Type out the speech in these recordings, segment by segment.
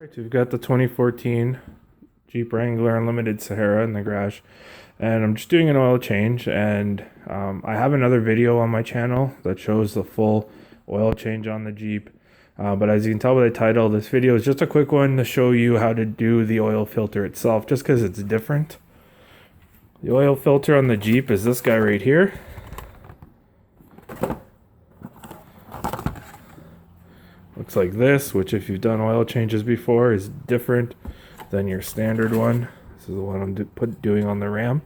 Right, we've got the 2014 Jeep Wrangler Unlimited Sahara in the garage, and I'm just doing an oil change, and I have another video on my channel that shows the full oil change on the Jeep, but as you can tell by the title, this video is just a quick one to show you how to do the oil filter itself, just because it's different. The oil filter on the Jeep is this guy right here. Looks like this, which if you've done oil changes before is different than your standard one. This is the one I'm doing on the Ram.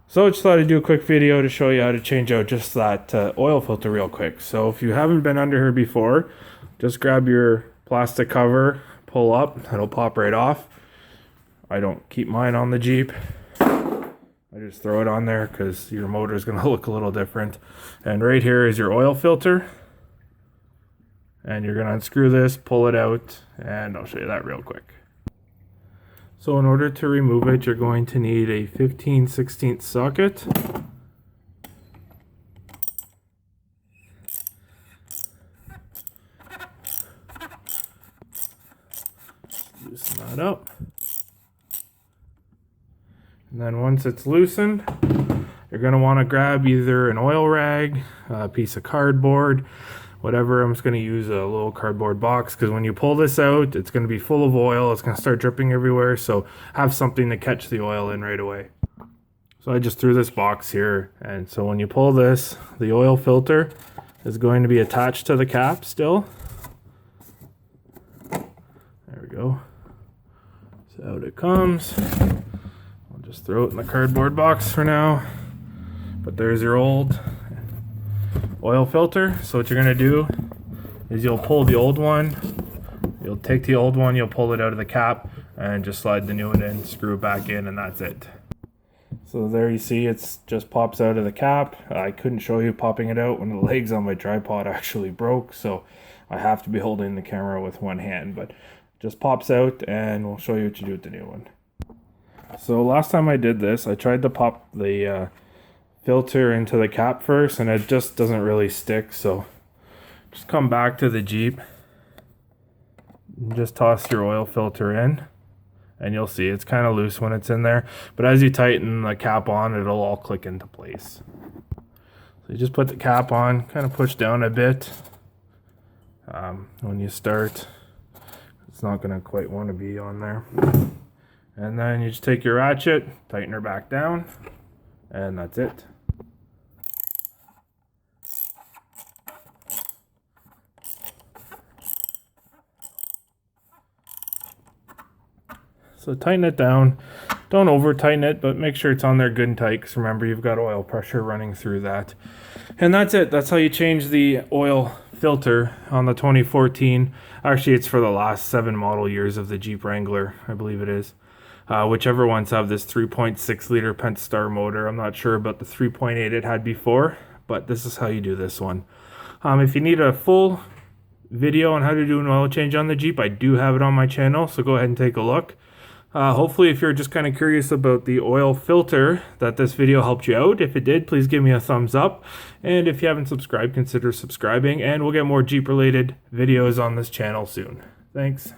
So I just thought I'd do a quick video to show you how to change out just that oil filter real quick. So if you haven't been under here before, just grab your plastic cover, pull up, it'll pop right off. I don't keep mine on the Jeep. I just throw it on there because your motor is going to look a little different. And right here is your oil filter. And you're going to unscrew this, pull it out, and I'll show you that real quick. So in order to remove it, you're going to need a 15/16 socket. Loosen that up. And then once it's loosened, you're going to want to grab either an oil rag, a piece of cardboard, whatever. I'm just going to use a little cardboard box because when you pull this out, it's going to be full of oil. It's going to start dripping everywhere, so have something to catch the oil in right away. So I just threw this box here, and so when you pull this, the oil filter is going to be attached to the cap still. There we go. So out it comes. I'll just throw it in the cardboard box for now. But there's your old oil filter. So what you're going to do is you'll pull the old one, you'll take the old one, you'll pull it out of the cap and just slide the new one in, screw it back in, and that's it. So there you see it's just pops out of the cap. I couldn't show you popping it out when the legs on my tripod actually broke, so I have to be holding the camera with one hand, but it just pops out and we'll show you what you do with the new one. So last time I did this, I tried to pop the filter into the cap first and it just doesn't really stick, so just come back to the Jeep and just toss your oil filter in and you'll see it's kind of loose when it's in there, but as you tighten the cap on, it'll all click into place. So you just put the cap on, kind of push down a bit. When you start, it's not going to quite want to be on there, and then you just take your ratchet, tighten her back down, and that's it. So tighten it down. Don't over tighten it, but make sure it's on there good and tight, because remember, you've got oil pressure running through that. And that's it. That's how you change the oil filter on the 2014. Actually, it's for the last 7 model years of the Jeep Wrangler, I believe it is. Whichever ones have this 3.6 liter Pentastar motor. I'm not sure about the 3.8 it had before, but this is how you do this one. If you need a full video on how to do an oil change on the Jeep, I do have it on my channel, so go ahead and take a look. Hopefully, if you're just kind of curious about the oil filter, that this video helped you out. If it did, please give me a thumbs up. And if you haven't subscribed, consider subscribing, and we'll get more Jeep related videos on this channel soon. Thanks.